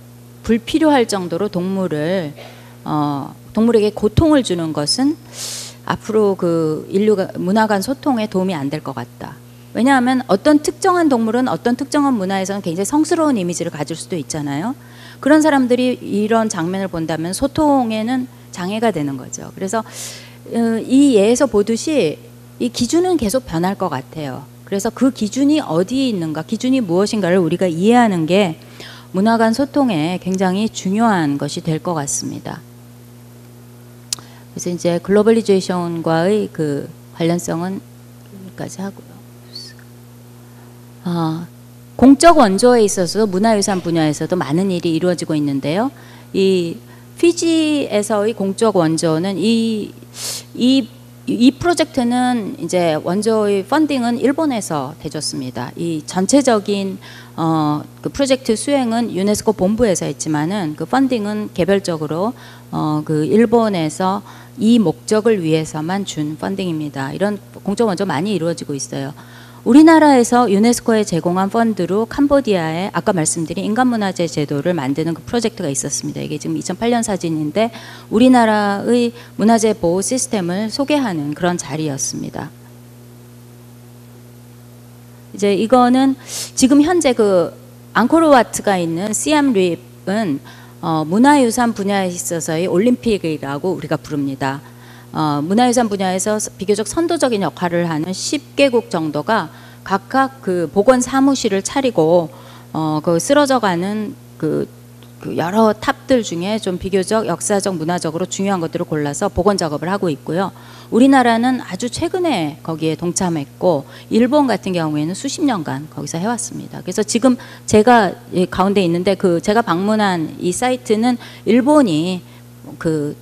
불필요할 정도로 동물에게 고통을 주는 것은 앞으로 그 인류가 문화 간 소통에 도움이 안 될 것 같다. 왜냐하면 어떤 특정한 동물은 어떤 특정한 문화에서는 굉장히 성스러운 이미지를 가질 수도 있잖아요. 그런 사람들이 이런 장면을 본다면 소통에는 장애가 되는 거죠. 그래서 이 예에서 보듯이 이 기준은 계속 변할 것 같아요. 그래서 그 기준이 어디에 있는가, 기준이 무엇인가를 우리가 이해하는 게 문화 간 소통에 굉장히 중요한 것이 될 것 같습니다. 그래서 이제 글로벌리제이션과의 그 관련성은 여기까지 하고요. 공적 원조에 있어서 문화유산 분야에서도 많은 일이 이루어지고 있는데요. 이 피지에서의 공적 원조는 이 프로젝트는 이제 원조의 펀딩은 일본에서 대줬습니다. 이 전체적인 그 프로젝트 수행은 유네스코 본부에서 했지만은 그 펀딩은 개별적으로 그 일본에서 이 목적을 위해서만 준 펀딩입니다. 이런 공적 원조 많이 이루어지고 있어요. 우리나라에서 유네스코에 제공한 펀드로 캄보디아에 아까 말씀드린 인간문화재 제도를 만드는 그 프로젝트가 있었습니다. 이게 지금 2008년 사진인데 우리나라의 문화재 보호 시스템을 소개하는 그런 자리였습니다. 이제 이거는 지금 현재 그 앙코르와트가 있는 시암립은 문화유산 분야에 있어서의 올림픽이라고 우리가 부릅니다. 문화유산 분야에서 비교적 선도적인 역할을 하는 10개국 정도가 각각 그 보건 사무실을 차리고 그 쓰러져가는 그 여러 탑들 중에 좀 비교적 역사적 문화적으로 중요한 것들을 골라서 복원 작업을 하고 있고요. 우리나라는 아주 최근에 거기에 동참했고 일본 같은 경우에는 수십 년간 거기서 해왔습니다. 그래서 지금 제가 가운데 있는데 그 제가 방문한 이 사이트는 일본이 그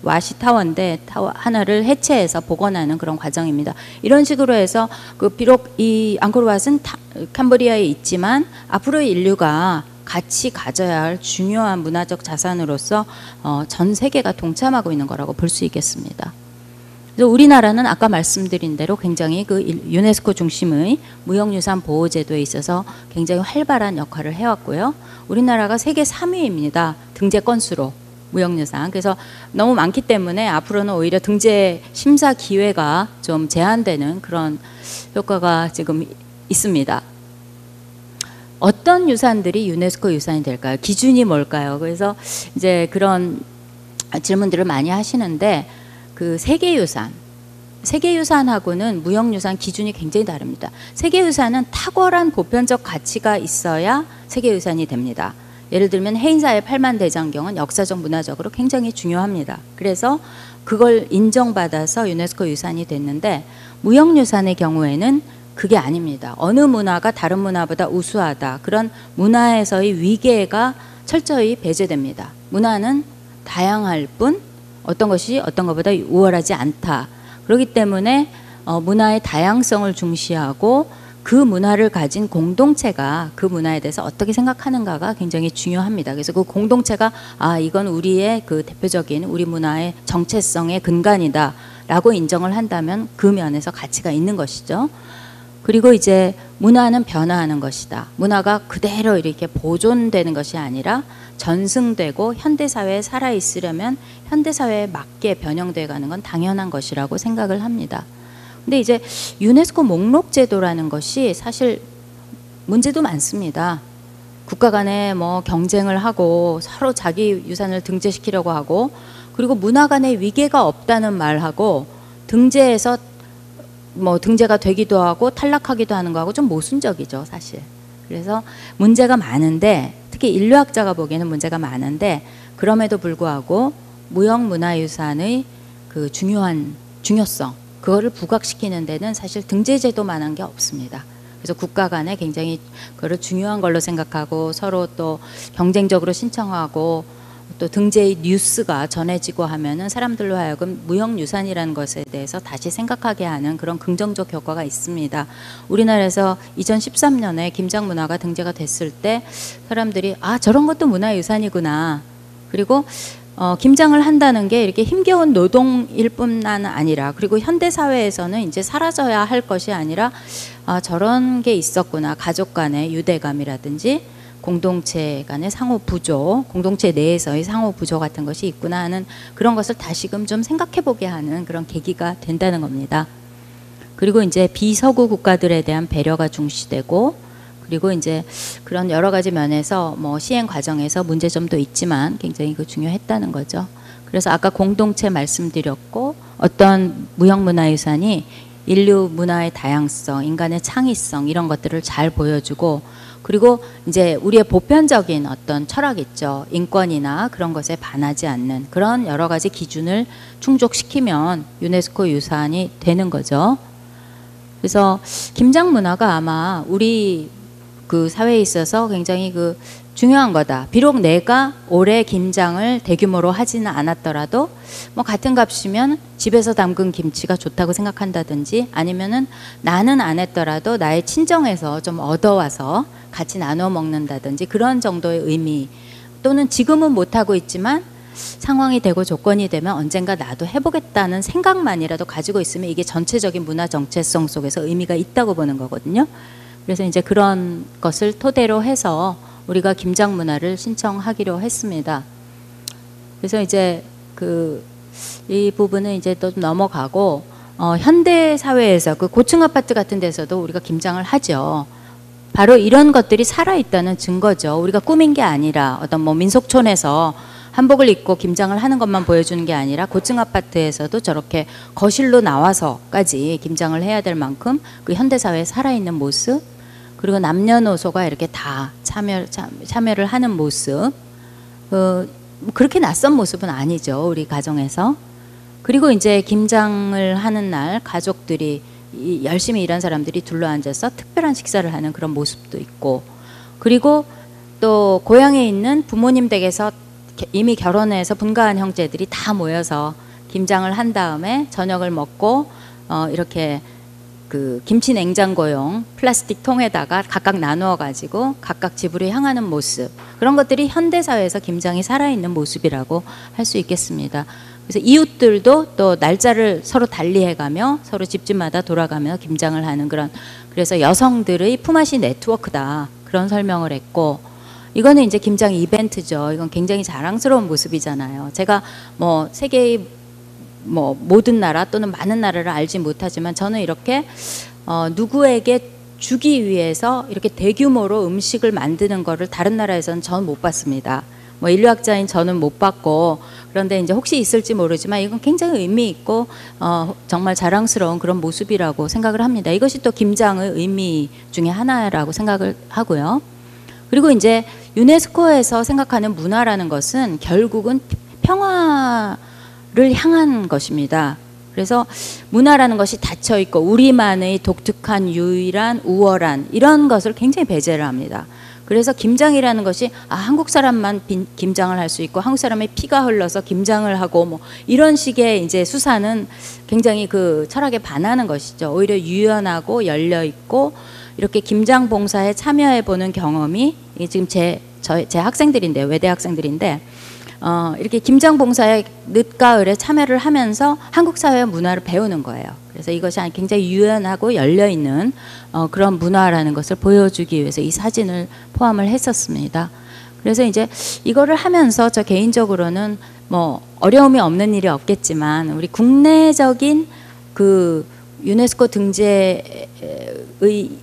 와시타워인데 하나를 해체해서 복원하는 그런 과정입니다. 이런 식으로 해서 그 비록 이 앙코르왓은 캄보디아에 있지만 앞으로의 인류가 같이 가져야 할 중요한 문화적 자산으로서 전 세계가 동참하고 있는 거라고 볼 수 있겠습니다. 그래서 우리나라는 아까 말씀드린 대로 굉장히 그 유네스코 중심의 무형유산 보호제도에 있어서 굉장히 활발한 역할을 해왔고요. 우리나라가 세계 3위입니다. 등재 건수로. 무형유산. 그래서 너무 많기 때문에 앞으로는 오히려 등재 심사 기회가 좀 제한되는 그런 효과가 지금 있습니다. 어떤 유산들이 유네스코 유산이 될까요? 기준이 뭘까요? 그래서 이제 그런 질문들을 많이 하시는데 그 세계유산하고는 무형유산 기준이 굉장히 다릅니다. 세계유산은 탁월한 보편적 가치가 있어야 세계유산이 됩니다. 예를 들면 해인사의 팔만대장경은 역사적 문화적으로 굉장히 중요합니다. 그래서 그걸 인정받아서 유네스코 유산이 됐는데 무형유산의 경우에는 그게 아닙니다. 어느 문화가 다른 문화보다 우수하다. 그런 문화에서의 위계가 철저히 배제됩니다. 문화는 다양할 뿐 어떤 것이 어떤 것보다 우월하지 않다. 그렇기 때문에 문화의 다양성을 중시하고 그 문화를 가진 공동체가 그 문화에 대해서 어떻게 생각하는가가 굉장히 중요합니다. 그래서 그 공동체가 이건 우리의 그 대표적인 우리 문화의 정체성의 근간이다 라고 인정을 한다면 그 면에서 가치가 있는 것이죠. 그리고 이제 문화는 변화하는 것이다. 문화가 그대로 이렇게 보존되는 것이 아니라 전승되고 현대사회에 살아있으려면 현대사회에 맞게 변형돼 가는 건 당연한 것이라고 생각을 합니다. 근데 이제 유네스코 목록 제도라는 것이 사실 문제도 많습니다. 국가 간에 뭐 경쟁을 하고 서로 자기 유산을 등재시키려고 하고 그리고 문화 간의 위계가 없다는 말하고 등재해서 뭐 등재가 되기도 하고 탈락하기도 하는 거하고 좀 모순적이죠, 사실. 그래서 문제가 많은데 특히 인류학자가 보기에는 문제가 많은데 그럼에도 불구하고 무형문화유산의 그 중요성 그거를 부각시키는 데는 사실 등재제도만한 게 없습니다. 그래서 국가 간에 굉장히 그거를 중요한 걸로 생각하고 서로 또 경쟁적으로 신청하고 또 등재의 뉴스가 전해지고 하면은 사람들로 하여금 무형유산이라는 것에 대해서 다시 생각하게 하는 그런 긍정적 효과가 있습니다. 우리나라에서 2013년에 김장문화가 등재가 됐을 때 사람들이 저런 것도 문화유산이구나. 그리고 김장을 한다는 게 이렇게 힘겨운 노동일 뿐만 아니라 그리고 현대사회에서는 이제 사라져야 할 것이 아니라 저런 게 있었구나. 가족 간의 유대감이라든지 공동체 간의 상호 부조, 공동체 내에서의 상호 부조 같은 것이 있구나 하는 그런 것을 다시금 좀 생각해 보게 하는 그런 계기가 된다는 겁니다. 그리고 이제 비서구 국가들에 대한 배려가 중시되고, 그리고 이제 그런 여러 가지 면에서 뭐 시행 과정에서 문제점도 있지만 굉장히 그 중요했다는 거죠. 그래서 아까 공동체 말씀드렸고, 어떤 무형문화유산이 인류 문화의 다양성, 인간의 창의성 이런 것들을 잘 보여주고, 그리고 이제 우리의 보편적인 어떤 철학 있죠. 인권이나 그런 것에 반하지 않는 그런 여러 가지 기준을 충족시키면 유네스코 유산이 되는 거죠. 그래서 김장 문화가 아마 우리 그 사회에 있어서 굉장히 그 중요한 거다. 비록 내가 올해 김장을 대규모로 하지는 않았더라도 뭐 같은 값이면 집에서 담근 김치가 좋다고 생각한다든지, 아니면은 나는 안 했더라도 나의 친정에서 좀 얻어와서 같이 나눠 먹는다든지 그런 정도의 의미, 또는 지금은 못하고 있지만 상황이 되고 조건이 되면 언젠가 나도 해보겠다는 생각만이라도 가지고 있으면 이게 전체적인 문화 정체성 속에서 의미가 있다고 보는 거거든요. 그래서 이제 그런 것을 토대로 해서 우리가 김장 문화를 신청하기로 했습니다. 그래서 이제 이 부분은 이제 또 넘어가고, 현대 사회에서 그 고층 아파트 같은 데서도 우리가 김장을 하죠. 바로 이런 것들이 살아있다는 증거죠. 우리가 꾸민 게 아니라 어떤 뭐 민속촌에서 한복을 입고 김장을 하는 것만 보여주는 게 아니라 고층 아파트에서도 저렇게 거실로 나와서까지 김장을 해야 될 만큼 그 현대 사회에 살아있는 모습, 그리고 남녀노소가 이렇게 다 참여를 하는 모습, 그렇게 낯선 모습은 아니죠, 우리 가정에서. 그리고 이제 김장을 하는 날 가족들이 열심히 일한 사람들이 둘러앉아서 특별한 식사를 하는 그런 모습도 있고, 그리고 또 고향에 있는 부모님 댁에서 이미 결혼해서 분가한 형제들이 다 모여서 김장을 한 다음에 저녁을 먹고 이렇게 그 김치 냉장고용 플라스틱 통에다가 각각 나누어 가지고 각각 집으로 향하는 모습, 그런 것들이 현대 사회에서 김장이 살아있는 모습이라고 할 수 있겠습니다. 그래서 이웃들도 또 날짜를 서로 달리해가며 서로 집집마다 돌아가며 김장을 하는 그런, 그래서 여성들의 품앗이 네트워크다, 그런 설명을 했고, 이거는 이제 김장 이벤트죠. 이건 굉장히 자랑스러운 모습이잖아요. 제가 뭐 세계의 뭐 모든 나라 또는 많은 나라를 알지 못하지만 저는 이렇게 누구에게 주기 위해서 이렇게 대규모로 음식을 만드는 거를 다른 나라에서는 전 못 봤습니다. 뭐 인류학자인 저는 못 봤고, 그런데 이제 혹시 있을지 모르지만 이건 굉장히 의미 있고 정말 자랑스러운 그런 모습이라고 생각을 합니다. 이것이 또 김장의 의미 중에 하나라고 생각을 하고요. 그리고 이제 유네스코에서 생각하는 문화라는 것은 결국은 평화를 향한 것입니다. 그래서 문화라는 것이 닫혀 있고 우리만의 독특한 유일한 우월한 이런 것을 굉장히 배제를 합니다. 그래서 김장이라는 것이 한국 사람만 김장을 할 수 있고 한국 사람의 피가 흘러서 김장을 하고 뭐 이런 식의 이제 수사는 굉장히 그 철학에 반하는 것이죠. 오히려 유연하고 열려 있고 이렇게 김장 봉사에 참여해 보는 경험이, 이게 지금 제 학생들인데, 외대 학생들인데 이렇게 김장 봉사에 늦가을에 참여를 하면서 한국 사회의 문화를 배우는 거예요. 그래서 이것이 굉장히 유연하고 열려 있는 그런 문화라는 것을 보여주기 위해서 이 사진을 포함을 했었습니다. 그래서 이제 이거를 하면서 저 개인적으로는 뭐 어려움이 없는 일이 없겠지만 우리 국내적인 그 유네스코 등재의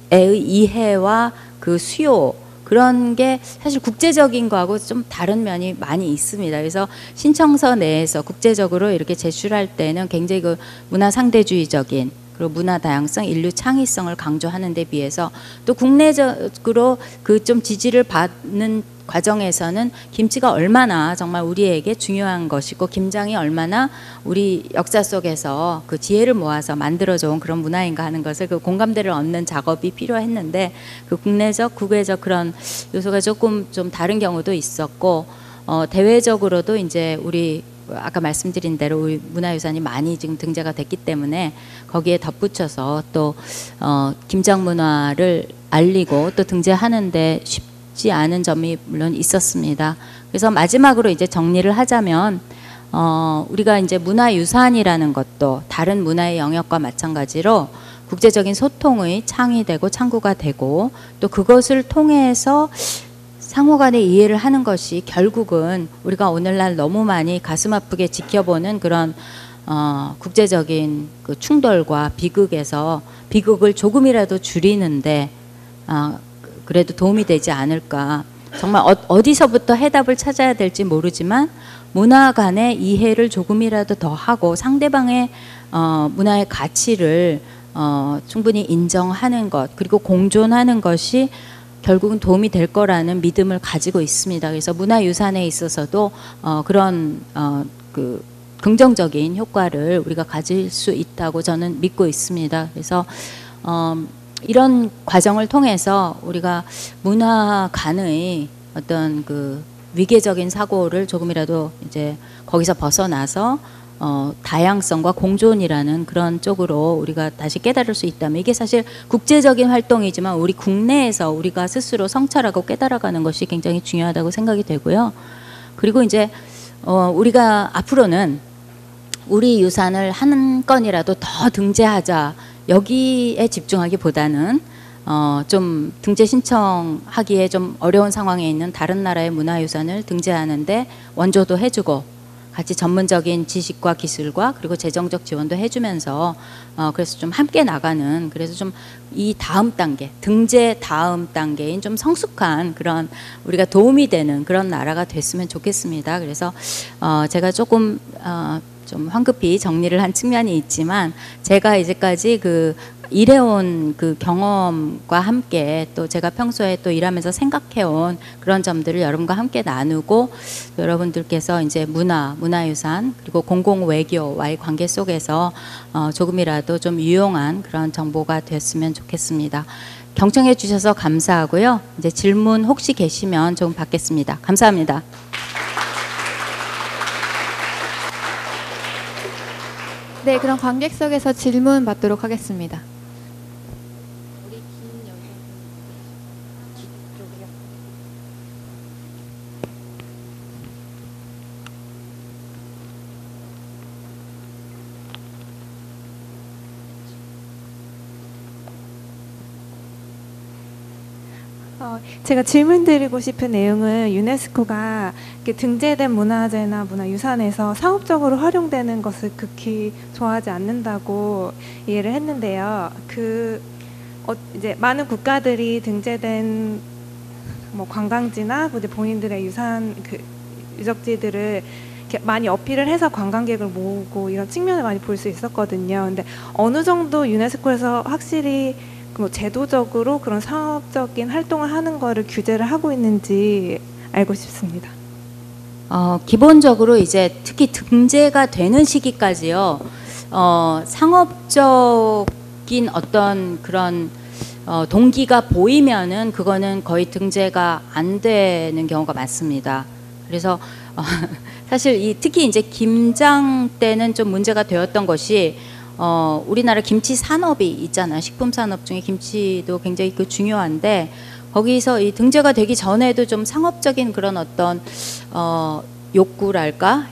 이해와 그 수요, 그런 게 사실 국제적인 거하고 좀 다른 면이 많이 있습니다. 그래서 신청서 내에서 국제적으로 이렇게 제출할 때는 굉장히 그 문화 상대주의적인, 그리고 문화 다양성, 인류 창의성을 강조하는 데 비해서 또 국내적으로 그 좀 지지를 받는 과정에서는 김치가 얼마나 정말 우리에게 중요한 것이고 김장이 얼마나 우리 역사 속에서 그 지혜를 모아서 만들어져 온 그런 문화인가 하는 것을 그 공감대를 얻는 작업이 필요했는데, 그 국내적, 국외적 그런 요소가 조금 좀 다른 경우도 있었고, 대외적으로도 이제 우리 아까 말씀드린 대로 우리 문화유산이 많이 지금 등재가 됐기 때문에 거기에 덧붙여서 또 김장 문화를 알리고 또 등재하는데 쉽지 않은 점이 물론 있었습니다. 그래서 마지막으로 이제 정리를 하자면 우리가 이제 문화유산이라는 것도 다른 문화의 영역과 마찬가지로 국제적인 소통의 창이 되고 창구가 되고, 또 그것을 통해서 상호 간의 이해를 하는 것이 결국은 우리가 오늘날 너무 많이 가슴 아프게 지켜보는 그런 국제적인 그 충돌과 비극을 조금이라도 줄이는데 그래도 도움이 되지 않을까. 정말 어디서부터 해답을 찾아야 될지 모르지만 문화 간의 이해를 조금이라도 더 하고 상대방의 문화의 가치를 충분히 인정하는 것, 그리고 공존하는 것이 결국은 도움이 될 거라는 믿음을 가지고 있습니다. 그래서 문화유산에 있어서도 그런 그 긍정적인 효과를 우리가 가질 수 있다고 저는 믿고 있습니다. 그래서 이런 과정을 통해서 우리가 문화 간의 어떤 그 위계적인 사고를 조금이라도 이제 거기서 벗어나서 다양성과 공존이라는 그런 쪽으로 우리가 다시 깨달을 수 있다면, 이게 사실 국제적인 활동이지만 우리 국내에서 우리가 스스로 성찰하고 깨달아가는 것이 굉장히 중요하다고 생각이 되고요. 그리고 이제 우리가 앞으로는 우리 유산을 한 건이라도 더 등재하자, 여기에 집중하기보다는 좀 등재 신청하기에 좀 어려운 상황에 있는 다른 나라의 문화유산을 등재하는데 원조도 해주고 같이 전문적인 지식과 기술과 그리고 재정적 지원도 해주면서 그래서 좀 함께 나가는, 그래서 좀 이 다음 단계, 등재 다음 단계인 좀 성숙한 그런 우리가 도움이 되는 그런 나라가 됐으면 좋겠습니다. 그래서 제가 조금 좀 황급히 정리를 한 측면이 있지만, 제가 이제까지 그 일해온 그 경험과 함께 또 제가 평소에 또 일하면서 생각해온 그런 점들을 여러분과 함께 나누고, 여러분들께서 이제 문화유산 그리고 공공외교와의 관계 속에서 조금이라도 좀 유용한 그런 정보가 됐으면 좋겠습니다. 경청해 주셔서 감사하고요. 이제 질문 혹시 계시면 좀 받겠습니다. 감사합니다. 네, 그럼 관객석에서 질문 받도록 하겠습니다. 제가 질문드리고 싶은 내용은 유네스코가 이렇게 등재된 문화재나 문화유산에서 상업적으로 활용되는 것을 극히 좋아하지 않는다고 이해를 했는데요. 이제 많은 국가들이 등재된 뭐 관광지나 본인들의 유적지들을 이렇게 많이 어필을 해서 관광객을 모으고 이런 측면을 많이 볼 수 있었거든요. 근데 어느 정도 유네스코에서 확실히 뭐 제도적으로 그런 상업적인 활동을 하는 거를 규제를 하고 있는지 알고 싶습니다. 기본적으로 이제 특히 등재가 되는 시기까지요, 상업적인 어떤 그런 동기가 보이면은 그거는 거의 등재가 안 되는 경우가 많습니다. 그래서 사실 특히 이제 김장 때는 좀 문제가 되었던 것이, 우리나라 김치 산업이 있잖아요. 식품 산업 중에 김치도 굉장히 중요한데, 거기서 이 등재가 되기 전에도 좀 상업적인 그런 어떤 욕구랄까,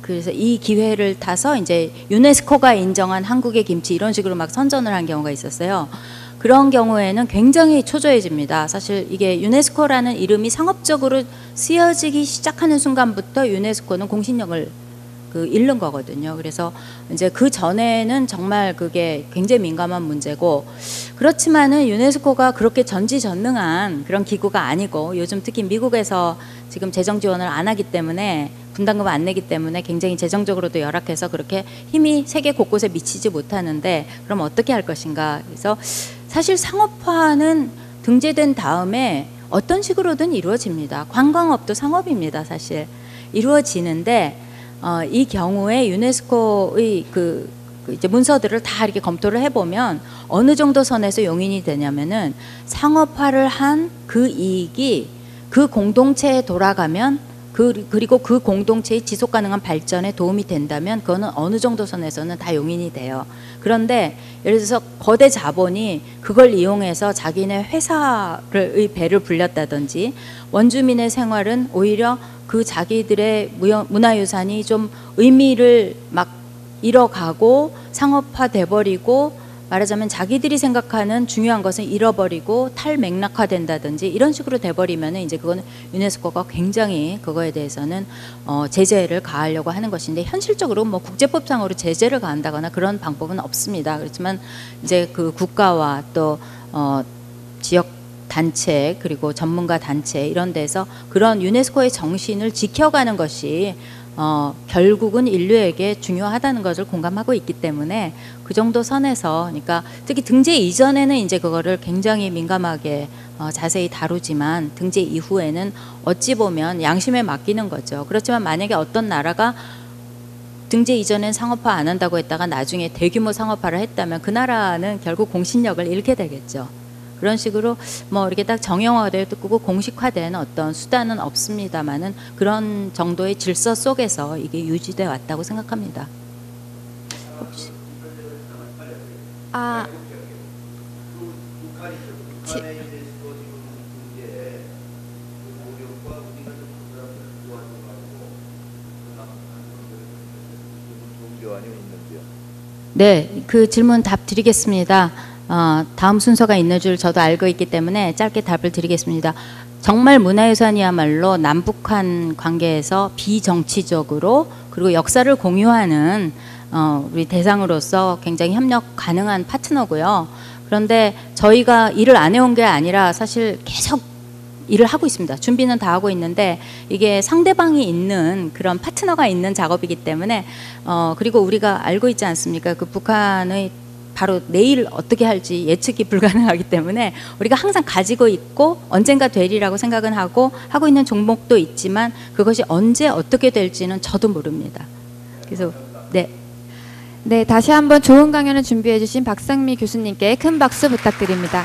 그래서 이 기회를 타서 이제 유네스코가 인정한 한국의 김치 이런 식으로 막 선전을 한 경우가 있었어요. 그런 경우에는 굉장히 초조해집니다. 사실 이게 유네스코라는 이름이 상업적으로 쓰여지기 시작하는 순간부터 유네스코는 공신력을 잃는 거거든요. 그래서 이제 그 전에는 정말 그게 굉장히 민감한 문제고, 그렇지만은 유네스코가 그렇게 전지전능한 그런 기구가 아니고, 요즘 특히 미국에서 지금 재정 지원을 안 하기 때문에, 분담금을 안 내기 때문에 굉장히 재정적으로도 열악해서 그렇게 힘이 세계 곳곳에 미치지 못하는데, 그럼 어떻게 할 것인가. 그래서 사실 상업화는 등재된 다음에 어떤 식으로든 이루어집니다. 관광업도 상업입니다. 사실 이루어지는데, 이 경우에 유네스코의 이제 문서들을 다 이렇게 검토를 해보면 어느 정도 선에서 용인이 되냐면은, 상업화를 한 그 이익이 그 공동체에 돌아가면, 그리고 그 공동체의 지속 가능한 발전에 도움이 된다면 그거는 어느 정도 선에서는 다 용인이 돼요. 그런데 예를 들어서 거대 자본이 그걸 이용해서 자기네 회사의 배를 불렸다든지, 원주민의 생활은 오히려 그 자기들의 문화유산이 좀 의미를 막 잃어가고 상업화 돼버리고 말하자면 자기들이 생각하는 중요한 것은 잃어버리고 탈맥락화된다든지 이런 식으로 돼버리면은 이제 그거는 유네스코가 굉장히 그거에 대해서는 제재를 가하려고 하는 것인데, 현실적으로 뭐 국제법상으로 제재를 가한다거나 그런 방법은 없습니다. 그렇지만 이제 그 국가와 또 지역 단체 그리고 전문가 단체 이런 데서 그런 유네스코의 정신을 지켜가는 것이 결국은 인류에게 중요하다는 것을 공감하고 있기 때문에 그 정도 선에서, 그러니까 특히 등재 이전에는 이제 그거를 굉장히 민감하게 자세히 다루지만 등재 이후에는 어찌 보면 양심에 맡기는 거죠. 그렇지만 만약에 어떤 나라가 등재 이전엔 상업화 안 한다고 했다가 나중에 대규모 상업화를 했다면 그 나라는 결국 공신력을 잃게 되겠죠. 그런 식으로 뭐 이렇게 딱 정형화되고 공식화된 어떤 수단은 없습니다만은 그런 정도의 질서 속에서 이게 유지돼 왔다고 생각합니다. 혹시. 네, 그 질문 답 드리겠습니다. 다음 순서가 있는 줄 저도 알고 있기 때문에 짧게 답을 드리겠습니다. 정말 문화유산이야말로 남북한 관계에서 비정치적으로 그리고 역사를 공유하는 우리 대상으로서 굉장히 협력 가능한 파트너고요. 그런데 저희가 일을 안 해온 게 아니라 사실 계속 일을 하고 있습니다. 준비는 다 하고 있는데 이게 상대방이 있는 그런 파트너가 있는 작업이기 때문에 그리고 우리가 알고 있지 않습니까? 그 북한의 바로 내일 어떻게 할지 예측이 불가능하기 때문에 우리가 항상 가지고 있고 언젠가 되리라고 생각은 하고 있는 종목도 있지만 그것이 언제 어떻게 될지는 저도 모릅니다. 그래서 네, 다시 한번 좋은 강연을 준비해 주신 박상미 교수님께 큰 박수 부탁드립니다.